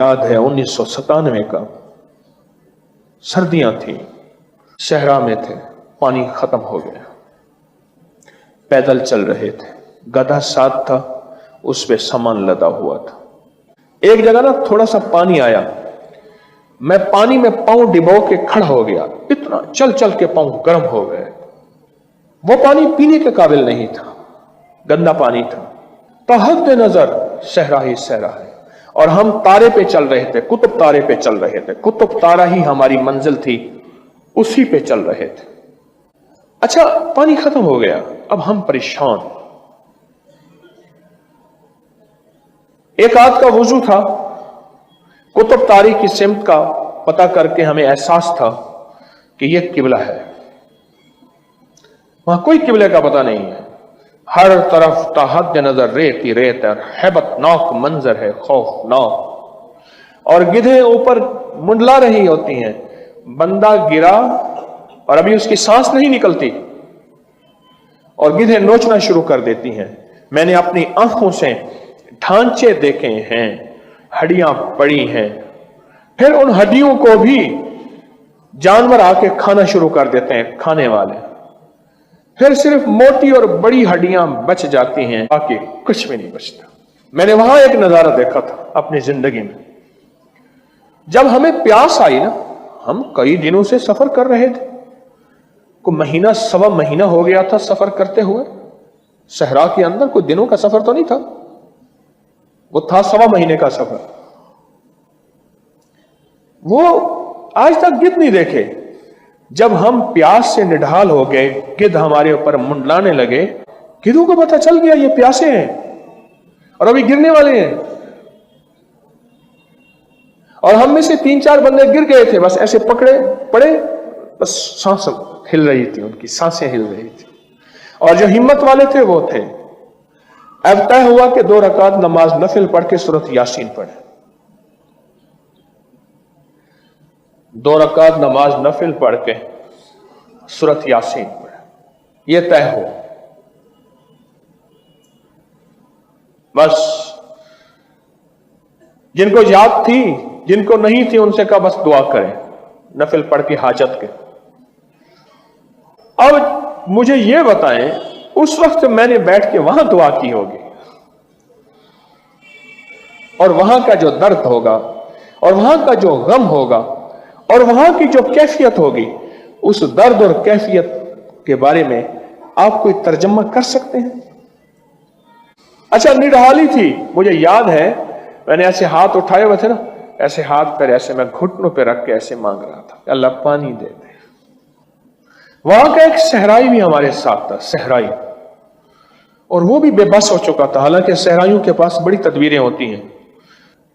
یاد ہے 1997 کا، سردیاں تھیں، صحرا میں تھے، پانی ختم ہو گیا، پیدل چل رہے تھے، گدھا ساتھ تھا، اس پہ سامان لدا ہوا تھا۔ ایک جگہ نا تھوڑا سا پانی آیا، میں پانی میں پاؤں ڈبو کے کھڑا ہو گیا، اتنا چل چل کے پاؤں گرم ہو گئے۔ وہ پانی پینے کے قابل نہیں تھا، گندا پانی تھا۔ تحت نظر صحرا ہی صحرا ہے، اور ہم تارے پہ چل رہے تھے، قطب تارے پہ چل رہے تھے، قطب تارا ہی ہماری منزل تھی، اسی پہ چل رہے تھے۔ اچھا پانی ختم ہو گیا، اب ہم پریشان۔ ایک آدھ کا وضو تھا، قطب تاری کی سمت کا پتہ کر کے ہمیں احساس تھا کہ یہ قبلہ ہے۔ وہاں کوئی قبلے کا پتہ نہیں ہے، ہر طرف تحت نظر ریت ہی ریت ہے، ہیبت ناک منظر ہے، خوفناک، اور گدھے اوپر منڈلا رہی ہوتی ہیں۔ بندہ گرا اور ابھی اس کی سانس نہیں نکلتی اور گدھے نوچنا شروع کر دیتی ہیں۔ میں نے اپنی آنکھوں سے ڈھانچے دیکھے ہیں، ہڈیاں پڑی ہیں، پھر ان ہڈیوں کو بھی جانور آ کے کھانا شروع کر دیتے ہیں، کھانے والے، پھر صرف موٹی اور بڑی ہڈیاں بچ جاتی ہیں، باقی کچھ بھی نہیں بچتا۔ میں نے وہاں ایک نظارہ دیکھا تھا اپنی زندگی میں، جب ہمیں پیاس آئی نا، ہم کئی دنوں سے سفر کر رہے تھے، کوئی مہینہ سوا مہینہ ہو گیا تھا سفر کرتے ہوئے صحرا کے اندر، کوئی دنوں کا سفر تو نہیں تھا، وہ تھا سوا مہینے کا سفر۔ وہ آج تک گدھ نہیں دیکھے۔ جب ہم پیاس سے نڈھال ہو گئے، گدھ ہمارے اوپر منڈلانے لگے، گدھوں کو پتہ چل گیا یہ پیاسے ہیں اور ابھی گرنے والے ہیں، اور ہم میں سے 3-4 بندے گر گئے تھے، بس ایسے پکڑے پڑے، بس سانس ہل رہی تھی، ان کی سانسیں ہل رہی تھی، اور جو ہمت والے تھے وہ تھے۔ اب طے ہوا کہ 2 رکعت نماز نفل پڑھ کے سورۃ یاسین پڑھے۔ 2 رکعت نماز نفل پڑھ کے سورۃ یاسین پڑھے، یہ طے ہو۔ بس جن کو یاد تھی، جن کو نہیں تھی، ان سے کہا بس دعا کریں نفل پڑھ کے حاجت کے۔ اب مجھے یہ بتائیں، اس وقت میں نے بیٹھ کے وہاں دعا کی ہوگی، اور وہاں کا جو درد ہوگا، اور وہاں کا جو غم ہوگا، اور وہاں کی جو کیفیت ہوگی، اس درد اور کیفیت کے بارے میں آپ کوئی ترجمہ کر سکتے ہیں؟ اچھا نڈھالی تھی، مجھے یاد ہے میں نے ایسے ہاتھ اٹھائے ہوئے تھے نا، ایسے ہاتھ پھر ایسے میں گھٹنوں پہ رکھ کے ایسے مانگ رہا تھا کہ اللہ پانی دے دے۔ وہاں کا ایک صحرائی بھی ہمارے ساتھ تھا، صحرائی، اور وہ بھی بے بس ہو چکا تھا، حالانکہ صحرائیوں کے پاس بڑی تدبیریں ہوتی ہیں۔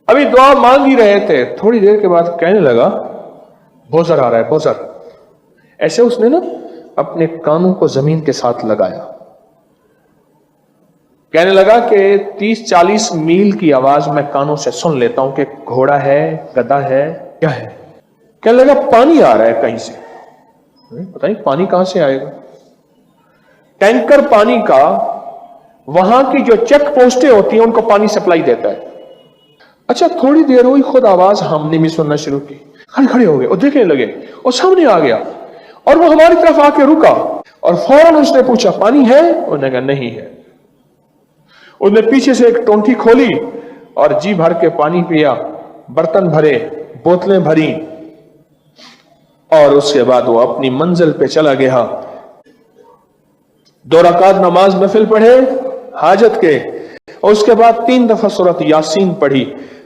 ابھی دعا مانگ ہی رہے تھے، تھوڑی دیر کے بعد کہنے لگا بوزر آ رہا ہے، بوزر۔ ایسے اس نے نا اپنے کانوں کو زمین کے ساتھ لگایا، کہنے لگا کہ 30-40 میل کی آواز میں کانوں سے سن لیتا ہوں کہ گھوڑا ہے، گدھا ہے، کیا ہے۔ کہنے لگا پانی آ رہا ہے کہیں سے۔ پتہ نہیں پانی کہاں سے آئے گا، ٹینکر پانی کا وہاں کی جو چیک پوسٹیں ہوتی ہیں ان کو پانی سپلائی دیتا ہے۔ اچھا تھوڑی دیر ہوئی، خود آواز ہم نے بھی سننا شروع کی، کھڑے ہو گئے اور دیکھنے لگے، اور سامنے آ گیا، اور وہ ہماری طرف آ کے رکا، اور فوراً اس نے پوچھا پانی ہے؟ انہوں نے کہا نہیں ہے۔ اس نے پیچھے سے ایک ٹونٹی کھولی اور جی بھر کے پانی پیا، برتن بھرے، بوتلیں بھری، اور اس کے بعد وہ اپنی منزل پہ چلا گیا۔ 2 رکعت نماز نفل پڑھے حاجت کے، اور اس کے بعد 3 دفعہ سورۃ یاسین پڑھی۔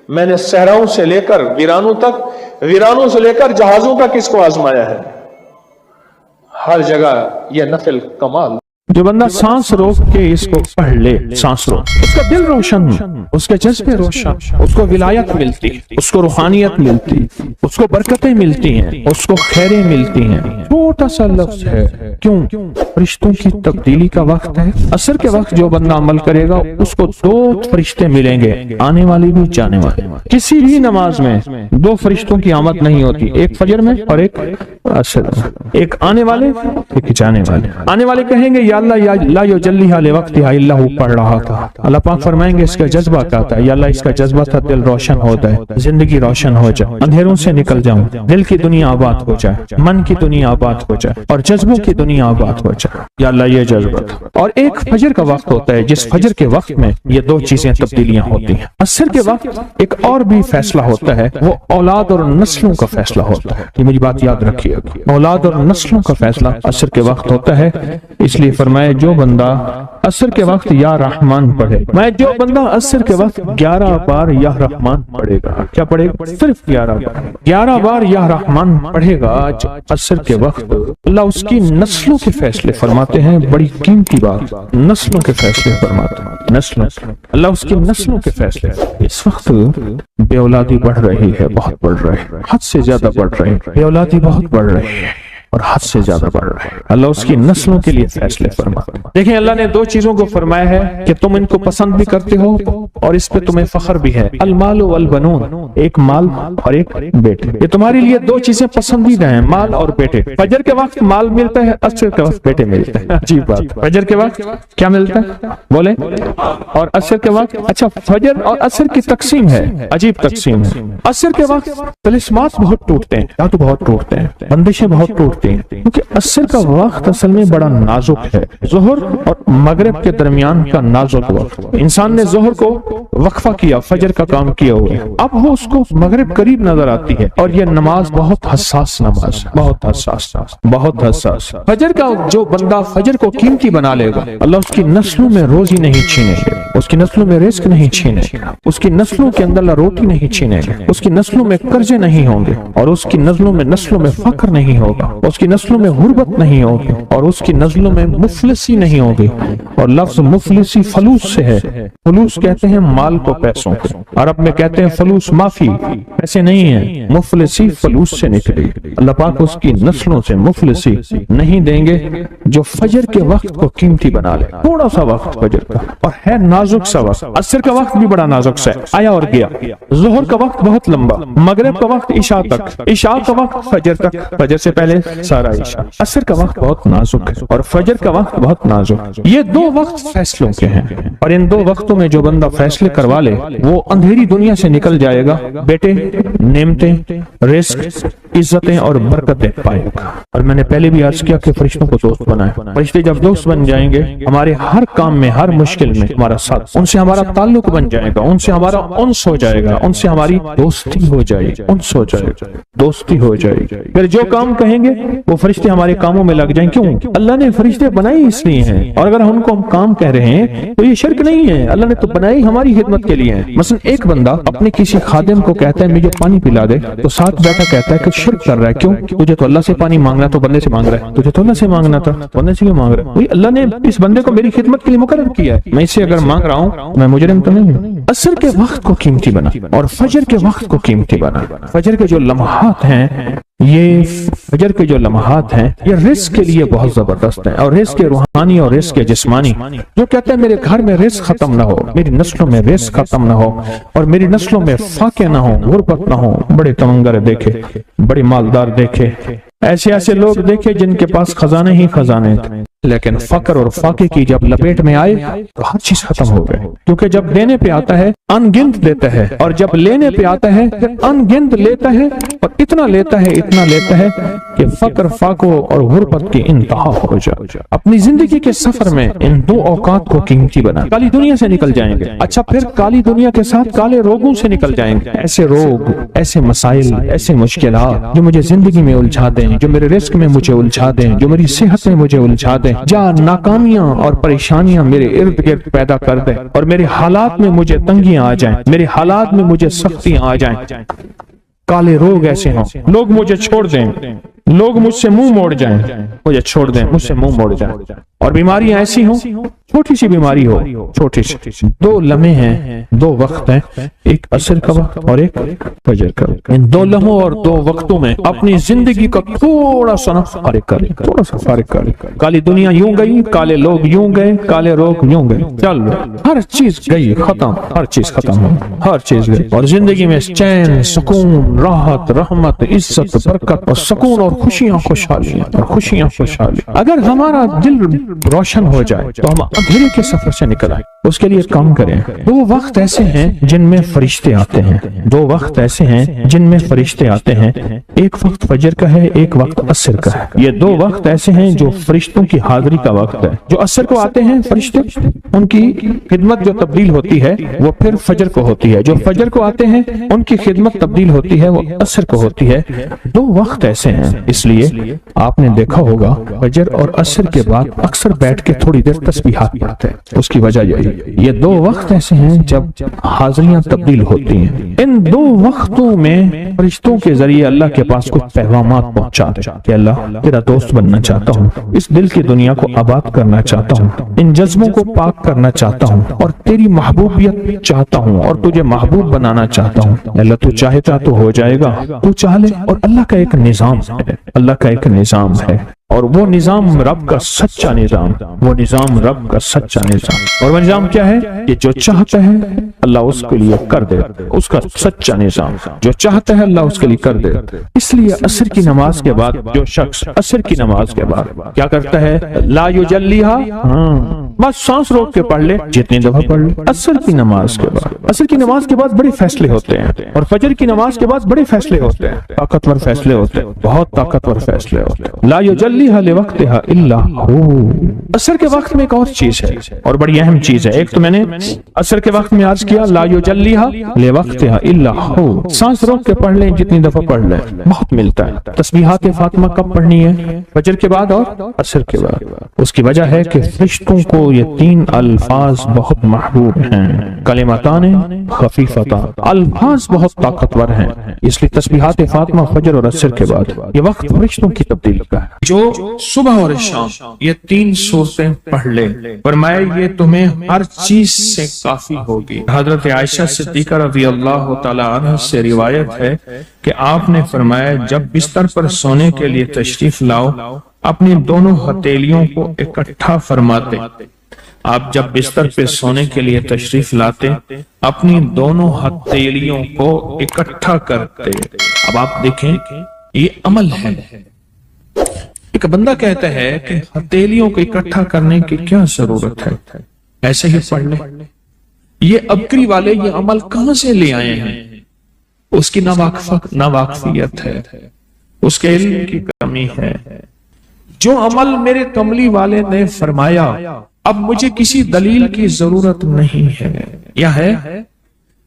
میں نے صحراؤں سے لے کر ویرانوں تک، ویرانوں سے لے کر جہازوں تک اس کو آزمایا ہے، ہر جگہ یہ نفل کمال۔ جو بندہ سانس روک کے اس کو پڑھ لے، سانس روک، اس کا دل روشن، اس کے جذبے روشن، اس کو ولایت ملتی، اس کو روحانیت ملتی، اس کو برکتیں ملتی ہیں، اس کو خیریں ملتی ہیں۔ چھوٹا سا لفظ ہے، کیوں؟ فرشتوں کی تبدیلی کا وقت ہے۔ عصر کے وقت جو بندہ عمل کرے گا اس کو 2 فرشتے ملیں گے، آنے والے بھی جانے والے۔ کسی بھی نماز میں 2 فرشتوں کی آمد نہیں ہوتی، ایک فجر میں اور ایک عصر میں، ایک آنے والے ایک جانے والے۔ آنے والے کہیں گے یا اللہ یا لا یجلیھا لوقتھا الا ہو پڑھ رہا تھا. اللہ پاک فرمائیں گے اس کا جذبہ کیا تھا؟ یا اللہ اس کا جذبہ تھا دل روشن ہو جائے، زندگی روشن ہو جائے، اندھیروں سے نکل جاؤں، دل کی دنیا آباد ہو جائے، من کی دنیا آباد ہو جائے اور جذبوں کی دنیا آباد ہو جائے. یا اللہ یہ جذبہ تھا. اور ایک فجر کا وقت ہوتا ہے جس فجر کے وقت میں یہ دو چیزیں تبدیلیاں ہوتی ہیں. عصر کے وقت ایک اور بھی فیصلہ ہوتا ہے، وہ اولاد اور نسلوں کا فیصلہ ہوتا ہے. یہ میری بات یاد رکھیے، اولاد اور نسلوں کا فیصلہ عصر کے وقت ہوتا ہے. اس لیے فرمایا جو بندہ عصر کے وقت یا رحمان پڑھے، میں جو بندہ عصر کے وقت 11 بار یا رحمان پڑھے گا. کیا پڑھے گا؟ صرف 11 بار یا رحمان پڑھے گا عصر کے وقت. اللہ اس کی نسلوں کے فیصلے فرماتے ہیں. بڑی قیمتی بات، نسلوں کے فیصلے فرماتے ہیں. نسلوں، اللہ اس کی نسلوں کے فیصلے. اس وقت بے اولادی بڑھ رہی ہے، بہت بڑھ رہی ہے، حد سے زیادہ بڑھ رہی ہے. بے اولادی بہت بڑھ رہی ہے اور حد سے زیادہ بڑھ رہا ہے. اللہ اس کی نسلوں کے لیے فیصلے فرماتا ہے. دیکھیں اللہ نے دو چیزوں کو فرمایا ہے کہ تم ان کو پسند بھی کرتے ہو اور اس پہ تمہیں فخر بھی ہے. المال والبنون، ایک مال اور ایک بیٹے. یہ تمہارے لیے دو چیزیں پسندیدہ ہیں، مال اور بیٹے. فجر کے وقت مال ملتا ہے، عصر کے وقت بیٹے ملتے ہیں. عجیب بات، فجر کے وقت کیا ملتا ہے بولے، اور عصر کے وقت. اچھا فجر اور عصر کی تقسیم ہے، عجیب تقسیم ہے. عصر کے وقت طلسمات بہت ٹوٹتے ہیں، جادو بہت ٹوٹتے ہیں، بندشیں بہت ٹوٹتے ہیں، کیونکہ عصر کا وقت اصل میں بڑا نازک ہے. ظہر اور مغرب کے درمیان کا نازک وقت. انسان نے ظہر کو وقفہ کیا، فجر کا کام کیا ہوا ہے، اب وہ اس کو مغرب قریب نظر آتی ہے. اور یہ نماز بہت حساس نماز، بہت حساس، بہت حساس. فجر کا جو بندہ فجر کو قیمتی بنا لے گا، اللہ اس کی نسلوں میں روزی نہیں چھینے گا، اس کی نسلوں میں رزق نہیں چھینے گا، اس کی نسلوں کے اندر روٹی نہیں چھینے گا، اس کی نسلوں میں قرضے نہیں ہوں گے، اور اس کی نسلوں میں فقر نہیں ہوگا، اس کی نسلوں میں غربت نہیں ہوگی، اور اس کی نسلوں میں مفلسی نہیں ہوگی. اور لفظ مفلسی فلوس سے ہے. فلوس کہتے ہیں مال کو پیسوں کو، عرب میں کہتے ہیں فلوس معافی، پیسے نہیں ہیں. مفلسی فلوس سے نکلی. اللہ پاک اس کی نسلوں سے مفلسی نہیں دیں گے جو فجر کے وقت کو قیمتی بنا لے. تھوڑا سا وقت فجر کا اور ہے نازک سا وقت. عصر کا وقت بھی بڑا نازک سا ہے، آیا اور گیا. ظہر کا وقت بہت لمبا، مغرب کا وقت عشاء تک، عشاء کا وقت فجر تک، فجر سے پہلے سارا عشاء. عصر کا وقت بہت نازک ہے اور فجر کا وقت بہت نازک. یہ دو وقت فیصلوں کے ہیں، اور ان دو وقتوں میں جو بندہ فیصلے کروا لے وہ اندھیری دنیا سے نکل جائے گا. بیٹے، نعمتیں، رزق، عزتیں اور برکتیں پائے گا. اور میں نے پہلے بھی عرض کیا کہ فرشتوں کو دوست بنائے. فرشتے جب دوست بن جائیں گے ہمارے ہر کام میں، ہر مشکل میں ہمارا ساتھ، ان سے ہمارا تعلق بن جائے گا، ان سے ہمارا انس ہو جائے گا، ان سے ہماری دوستی ہو جائے گی، انس ہو جائے گا، دوستی ہو جائے گی. پھر جو کام کہیں گے وہ فرشتے ہمارے کاموں میں لگ جائیں. کیوں؟ اللہ نے فرشتے بنائی اس لیے ہیں. اور اگر ان کو ہم کام کہہ رہے ہیں تو یہ شرک نہیں ہے، اللہ نے تو بنائی ہماری خدمت کے لیے. مثلا ایک بندہ اپنے کسی خادم کو کہتا ہے مجھے پانی پلا دے، تو ساتھ بیٹھا کہتا ہے کہ شرک کر رہا ہے. کیوں؟ تجھے تو اللہ سے پانی مانگنا تو بندے سے مانگ رہا ہے، تجھے تو اللہ سے مانگنا تھا، بندے سے کیوں مانگ رہا ہے؟ اللہ نے اس بندے کو میری خدمت کے لیے مقرر کیا ہے، میں اس سے اگر مانگ رہا ہوں میں مجرم تو نہیں ہوں. عصر کے وقت کو قیمتی بنا اور فجر کے وقت کو قیمتی بنا. فجر کے جو لمحات ہیں، یہ فجر کے جو لمحات ہیں یہ رزق کے لیے بہت زبردست ہیں، اور رزق روحانی اور رزق جسمانی. جو کہتے ہیں میرے گھر میں رزق ختم نہ ہو، میری نسلوں میں رزق ختم نہ ہو، اور میری نسلوں میں فاقے نہ ہو، غربت نہ ہو. بڑے تمنگر دیکھے، بڑے مالدار دیکھے، ایسے لوگ دیکھے جن کے پاس خزانے ہی خزانے تھے، لیکن فقر اور فاقے کی جب لپیٹ میں آئے تو ہر چیز ختم ہو گئے. کیونکہ جب دینے پہ آتا ہے ان گنت دیتا ہے، اور جب لینے پہ آتا ہے ان گنت لیتا ہے، اور اتنا لیتا ہے کہ فقر، فاقوں اور غربت کی انتہا ہو جائے. اپنی زندگی کے سفر میں ان دو اوقات کو قیمتی بنا. کالی دنیا سے نکل جائیں گے، اچھا پھر کالی دنیا کے ساتھ کالے روگوں سے نکل جائیں گے. ایسے روگ، ایسے مسائل، ایسے مشکلات جو مجھے زندگی میں الجھا دیں، جو میرے رزق میں مجھے الجھا دیں، جو میری صحت میں مجھے الجھا دیں، جہاں ناکامیاں اور پریشانیاں میرے ارد گرد پیدا کر دیں، اور میرے حالات میں مجھے تنگیاں آ جائیں، میرے حالات میں مجھے سختیاں آ جائیں. کالے روگ ایسے ہوں، لوگ مجھے چھوڑ دیں، لوگ مجھ سے منہ موڑ جائیں، مجھے چھوڑ دیں، مجھ سے منہ موڑ جائیں. اور بیماریاں ایسی ہوں، چھوٹی سی بیماری ہو، چھوٹی سی. دو لمحے ہیں، دو وقت ہیں، ایک عصر کا وقت اور ایک فجر کا. ان دو لمحوں اور دو وقتوں میں اپنی زندگی کا تھوڑا سا فارغ کریں، تھوڑا سا فارغ کریں. کالی دنیا یوں گئی، کالے لوگ یوں گئے، کالے روگ یوں گئے. چل ہر چیز گئی، ختم، ہر چیز ختم ہو، ہر چیز گئی. اور زندگی میں چین، سکون، راحت، رحمت، عزت، برکت اور سکون اور خوشیاں، خوشحالیاں اور خوشیاں، خوشحالی. اگر ہمارا دل روشن ہو جائے تو ہم اندھیرے کے سفر سے نکل آئیں، اس کے لیے کام کریں۔ دو وقت ایسے ہیں جن میں فرشتے آتے ہیں، دو وقت ایسے ہیں جن میں فرشتے آتے ہیں، ایک وقت فجر کا ہے، ایک وقت عصر کا ہے۔ یہ دو وقت ایسے ہیں جو فرشتوں کی حاضری کا وقت ہے۔ جو عصر کو آتے ہیں فرشتے، ان کی خدمت جو تبدیل ہوتی ہے وہ پھر فجر کو ہوتی ہے، جو فجر کو آتے ہیں ان کی خدمت تبدیل ہوتی ہے وہ عصر کو ہوتی ہے۔ دو وقت ایسے ہیں، اس لیے آپ نے دیکھا ہوگا فجر اور عصر کے بعد اکثر بیٹھ کے تھوڑی دیر تسبیحات پڑھتے ہیں۔ اس کی وجہ یہ دو وقت ایسے ہیں جب حاضریاں تبدیل ہوتی ہیں۔ ان دو وقتوں میں فرشتوں کے ذریعے اللہ کے پاس کچھ پیغامات پہنچا دے کہ اللہ تیرا دوست بننا چاہتا ہوں، اس دل کی دنیا کو آباد کرنا چاہتا ہوں، ان جذبوں کو پاک کرنا چاہتا ہوں، اور تیری محبوبیت چاہتا ہوں اور تجھے محبوب بنانا چاہتا ہوں۔ اللہ تو چاہتا تو ہو جائے گا، تو چاہ لے۔ اور اللہ کا ایک نظام ہے، اللہ کا ایک نظام ہے، اور وہ نظام رب کا سچا نظام، وہ نظام رب کا سچا نظام۔ اور وہ نظام کیا ہے کہ جو چاہتا ہے اللہ اس کے لیے کر دے، اس کا سچا نظام جو چاہتا ہے اللہ اس کے لیے کر دے۔ اس لیے عصر کی نماز کے بعد جو شخص عصر کی نماز کے بعد کیا کرتا ہے، لا یجلیہا، بس سانس روک کے پڑھ لے، جتنی دفعہ پڑھ لے۔ عصر کی نماز کے بعد، عصر کی نماز کے بعد بڑے فیصلے ہوتے ہیں، اور فجر کی نماز کے بعد بڑے فیصلے ہوتے ہیں، طاقتور فیصلے ہوتے ہیں، بہت طاقتور فیصلے ہوتے ہیں۔ لا یجلیہا لوقتہا الا ہو۔ عصر کے وقت میں ایک اور چیز ہے، اور بڑی اہم چیز ہے۔ ایک تو میں نے عصر کے وقت میں عرض کیا لا یجلیہا لوقتہا الا ہو، سانس روک کے پڑھ لیں، جتنی دفعہ پڑھ لیں، بہت ملتا ہے۔ تسبیحات فاطمہ کب پڑھنی ہے؟ فجر کے بعد اور عصر کے بعد۔ اس کی وجہ ہے کہ فرشتوں کو یہ تین الفاظ بہت محبوب ہیں، کلمتان خفیفتان، الفاظ بہت طاقتور ہیں، اس لیے تسبیحات فاطمہ فجر اور عصر کے بعد یہ وقت فرشتوں کی تبدیل کا ہے۔ جو صبح اور شام یہ تین صورتیں پڑھ لے، فرمائے یہ تمہیں ہر چیز سے کافی ہوگی۔ حضرت عائشہ صدیقہ رضی اللہ تعالی عنہ سے روایت ہے کہ آپ نے فرمایا جب بستر پر سونے کے لیے تشریف لاؤ اپنی دونوں ہتھیلیوں کو اکٹھا فرماتے۔ آپ جب بستر پہ سونے کے لیے تشریف لاتے اپنی دونوں ہتھیلیوں کو اکٹھا کرتے۔ اب آپ دیکھیں یہ عمل ہے۔ ایک بندہ کہتا ہے کہ ہتھیلیوں کو اکٹھا کرنے کی کیا ضرورت ہے، ایسے ہی پڑھ لیں۔ یہ ابکری والے یہ عمل کہاں سے لے آئے ہیں؟ اس کی ناواقفیت ہے، اس کے علم کی کمی ہے۔ جو عمل میرے کملی والے نے فرمایا اب مجھے کسی دلیل کی ضرورت نہیں ہے، یا ہے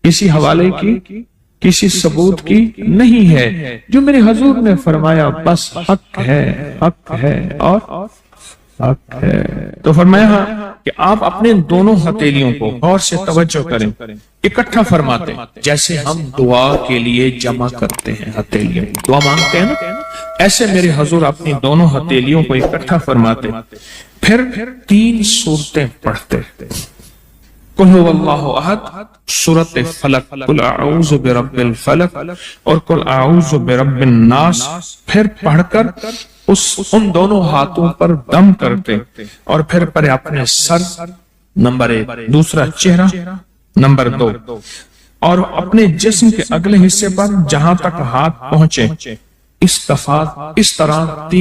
کسی حوالے کی، کسی ثبوت کی نہیں ہے، جو میرے حضور نے فرمایا بس حق ہے، حق ہے اور حق ہے۔ تو فرمایا کہ آپ اپنے دونوں ہتھیلیوں کو غور سے توجہ کریں، اکٹھا فرماتے جیسے ہم دعا کے لیے جمع کرتے ہیں، ہتھیلیوں دعا مانگتے ہیں نا، ایسے میرے حضور اپنی دونوں ہتھیلیوں کو اکٹھا فرماتے، پھر تین صورتیں پڑھتے، قل هو اللہ احد، سورۃ فلق، قل اعوذ برب الفلق اور قل اعوذ برب الناس، پھر پڑھ کر ان دونوں ہاتھوں پر دم کرتے، اور پھر پر اپنے سر نمبر 1، دوسرا چہرہ نمبر 2، اور اپنے جسم کے اگلے حصے پر جہاں تک ہاتھ پہنچے اس طرح 3